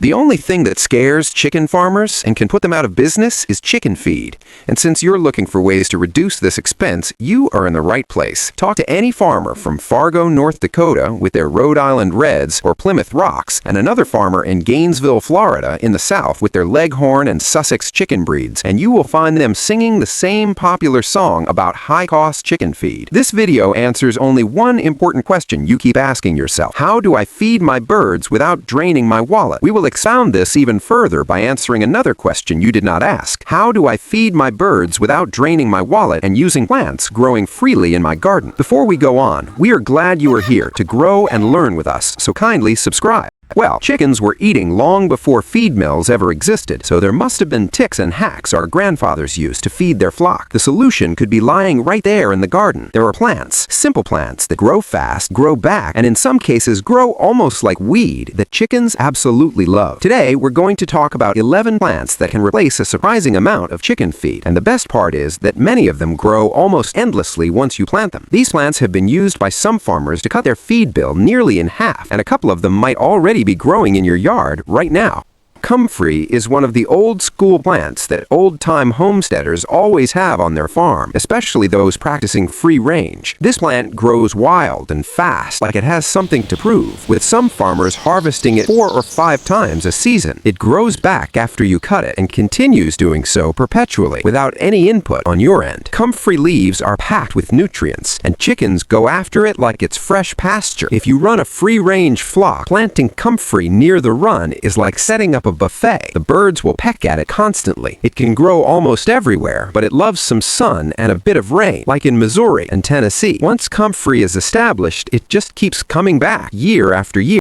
The only thing that scares chicken farmers and can put them out of business is chicken feed. And since you're looking for ways to reduce this expense, you are in the right place. Talk to any farmer from Fargo, North Dakota with their Rhode Island Reds or Plymouth Rocks, and another farmer in Gainesville, Florida in the South with their Leghorn and Sussex chicken breeds, and you will find them singing the same popular song about high-cost chicken feed. This video answers only one important question you keep asking yourself. How do I feed my birds without draining my wallet? We will expound this even further by answering another question you did not ask. How do I feed my birds without draining my wallet and using plants growing freely in my garden? Before we go on, we are glad you are here to grow and learn with us, so kindly subscribe. Well, chickens were eating long before feed mills ever existed, so there must have been ticks and hacks our grandfathers used to feed their flock. The solution could be lying right there in the garden. There are plants, simple plants that grow fast, grow back, and in some cases grow almost like weed that chickens absolutely love. Today, we're going to talk about 11 plants that can replace a surprising amount of chicken feed, and the best part is that many of them grow almost endlessly once you plant them. These plants have been used by some farmers to cut their feed bill nearly in half, and a couple of them might already be growing in your yard right now. Comfrey is one of the old-school plants that old-time homesteaders always have on their farm, especially those practicing free range. This plant grows wild and fast, like it has something to prove, with some farmers harvesting it 4 or 5 times a season. It grows back after you cut it and continues doing so perpetually, without any input on your end. Comfrey leaves are packed with nutrients, and chickens go after it like it's fresh pasture. If you run a free-range flock, planting comfrey near the run is like setting up a buffet. The birds will peck at it constantly. It can grow almost everywhere, but it loves some sun and a bit of rain, like in Missouri and Tennessee. Once comfrey is established, it just keeps coming back year after year.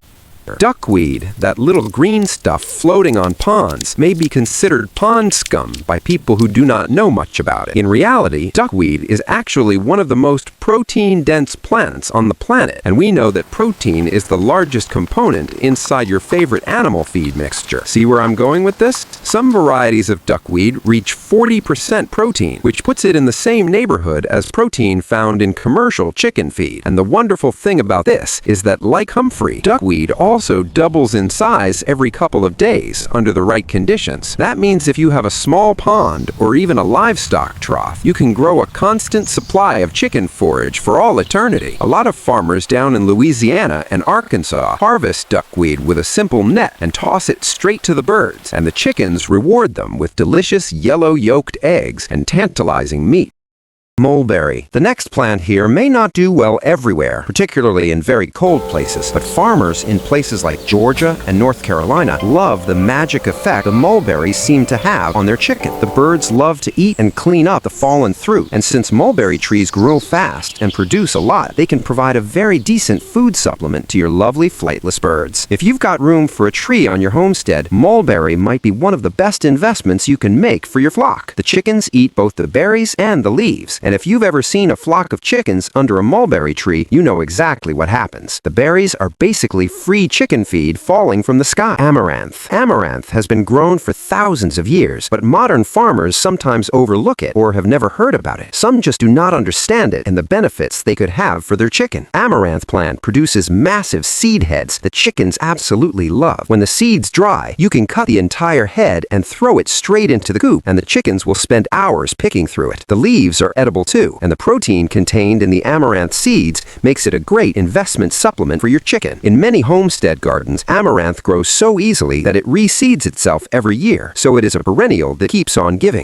Duckweed, that little green stuff floating on ponds, may be considered pond scum by people who do not know much about it. In reality, duckweed is actually one of the most protein-dense plants on the planet, and we know that protein is the largest component inside your favorite animal feed mixture. See where I'm going with this? Some varieties of duckweed reach 40% protein, which puts it in the same neighborhood as protein found in commercial chicken feed. And the wonderful thing about this is that, like comfrey, duckweed also doubles in size every couple of days under the right conditions. That means if you have a small pond or even a livestock trough, you can grow a constant supply of chicken forage for all eternity. A lot of farmers down in Louisiana and Arkansas harvest duckweed with a simple net and toss it straight to the birds, and the chickens reward them with delicious yellow-yolked eggs and tantalizing meat. Mulberry. The next plant here may not do well everywhere, particularly in very cold places, but farmers in places like Georgia and North Carolina love the magic effect the mulberries seem to have on their chicken. The birds love to eat and clean up the fallen fruit, and since mulberry trees grow fast and produce a lot, they can provide a very decent food supplement to your lovely flightless birds. If you've got room for a tree on your homestead, mulberry might be one of the best investments you can make for your flock. The chickens eat both the berries and the leaves, and if you've ever seen a flock of chickens under a mulberry tree, you know exactly what happens. The berries are basically free chicken feed falling from the sky. Amaranth. Amaranth has been grown for thousands of years, but modern farmers sometimes overlook it or have never heard about it. Some just do not understand it and the benefits they could have for their chicken. Amaranth plant produces massive seed heads that chickens absolutely love. When the seeds dry, you can cut the entire head and throw it straight into the coop, and the chickens will spend hours picking through it. The leaves are edible too, and the protein contained in the amaranth seeds makes it a great investment supplement for your chicken. In many homestead gardens, amaranth grows so easily that it reseeds itself every year, so it is a perennial that keeps on giving.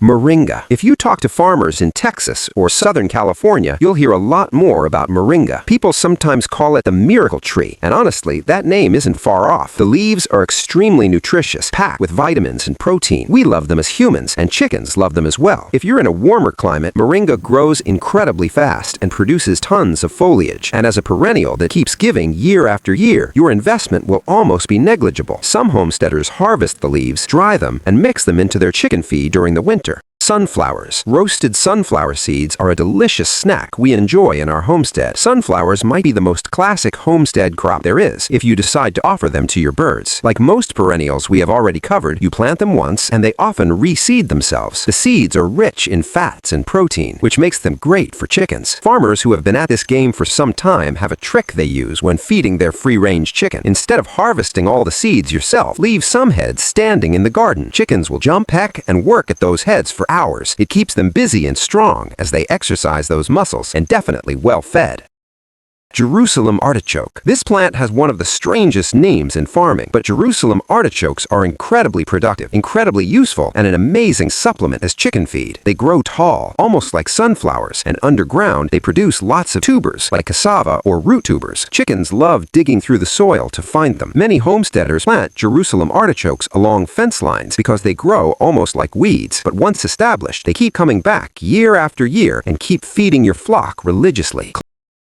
Moringa. If you talk to farmers in Texas or Southern California, you'll hear a lot more about moringa. People sometimes call it the miracle tree, and honestly, that name isn't far off. The leaves are extremely nutritious, packed with vitamins and protein. We love them as humans, and chickens love them as well. If you're in a warmer climate, moringa grows incredibly fast and produces tons of foliage. And as a perennial that keeps giving year after year, your investment will almost be negligible. Some homesteaders harvest the leaves, dry them, and mix them into their chicken feed during the winter. Sunflowers. Roasted sunflower seeds are a delicious snack we enjoy in our homestead. Sunflowers might be the most classic homestead crop there is if you decide to offer them to your birds. Like most perennials we have already covered, you plant them once and they often reseed themselves. The seeds are rich in fats and protein, which makes them great for chickens. Farmers who have been at this game for some time have a trick they use when feeding their free-range chicken. Instead of harvesting all the seeds yourself, leave some heads standing in the garden. Chickens will jump, peck, and work at those heads for hours. It keeps them busy and strong as they exercise those muscles, and definitely well fed. Jerusalem artichoke. This plant has one of the strangest names in farming, but Jerusalem artichokes are incredibly productive, incredibly useful, and an amazing supplement as chicken feed. They grow tall, almost like sunflowers, and underground they produce lots of tubers, like cassava or root tubers. Chickens love digging through the soil to find them. Many homesteaders plant Jerusalem artichokes along fence lines because they grow almost like weeds, but once established, they keep coming back year after year and keep feeding your flock religiously.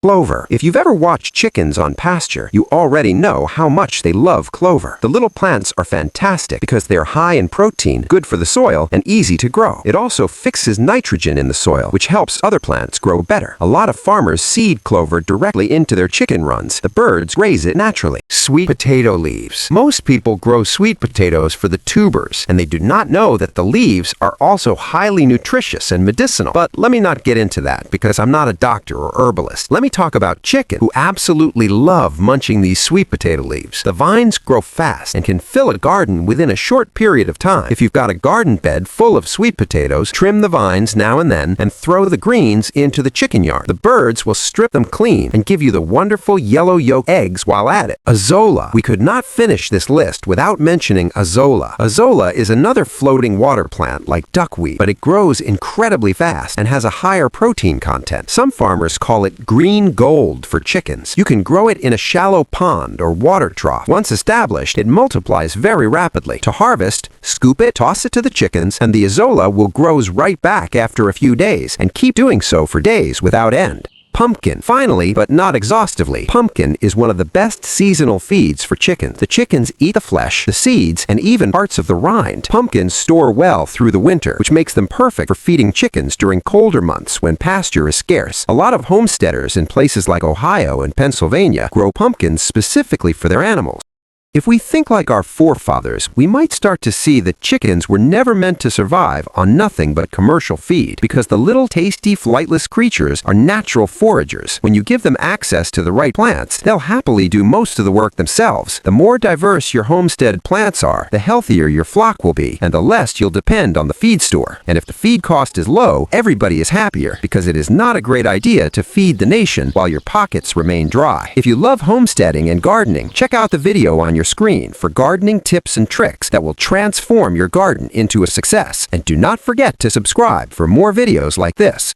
Clover. If you've ever watched chickens on Pasture, you already know how much they love clover. The little plants are fantastic because they're high in protein, good for the soil, and easy to grow. It also fixes nitrogen in the soil, which helps other plants grow better. A lot of farmers seed clover directly into their chicken runs. The birds graze it naturally. Sweet potato leaves. Most people grow sweet potatoes for the tubers, and they do not know that the leaves are also highly nutritious and medicinal. But let me not get into that because I'm not a doctor or herbalist. Let me talk about chicken, who absolutely love munching these sweet potato leaves. The vines grow fast and can fill a garden within a short period of time. If you've got a garden bed full of sweet potatoes, trim the vines now and then and throw the greens into the chicken yard. The birds will strip them clean and give you the wonderful yellow yolk eggs while at it. Azolla. We could not finish this list without mentioning Azolla. Azolla is another floating water plant like duckweed, but it grows incredibly fast and has a higher protein content. Some farmers call it green gold for chickens. You can grow it in a shallow pond or water trough. Once established, it multiplies very rapidly. To harvest, scoop it, toss it to the chickens, and the Azolla will grow right back after a few days and keep doing so for days without end. Pumpkin. Finally, but not exhaustively, pumpkin is one of the best seasonal feeds for chickens. The chickens eat the flesh, the seeds, and even parts of the rind. Pumpkins store well through the winter, which makes them perfect for feeding chickens during colder months when pasture is scarce. A lot of homesteaders in places like Ohio and Pennsylvania grow pumpkins specifically for their animals. If we think like our forefathers, we might start to see that chickens were never meant to survive on nothing but commercial feed, because the little tasty flightless creatures are natural foragers. When you give them access to the right plants, they'll happily do most of the work themselves. The more diverse your homestead plants are, the healthier your flock will be, and the less you'll depend on the feed store. And if the feed cost is low, everybody is happier, because it is not a great idea to feed the nation while your pockets remain dry. If you love homesteading and gardening, check out the video on your screen for gardening tips and tricks that will transform your garden into a success. And do not forget to subscribe for more videos like this.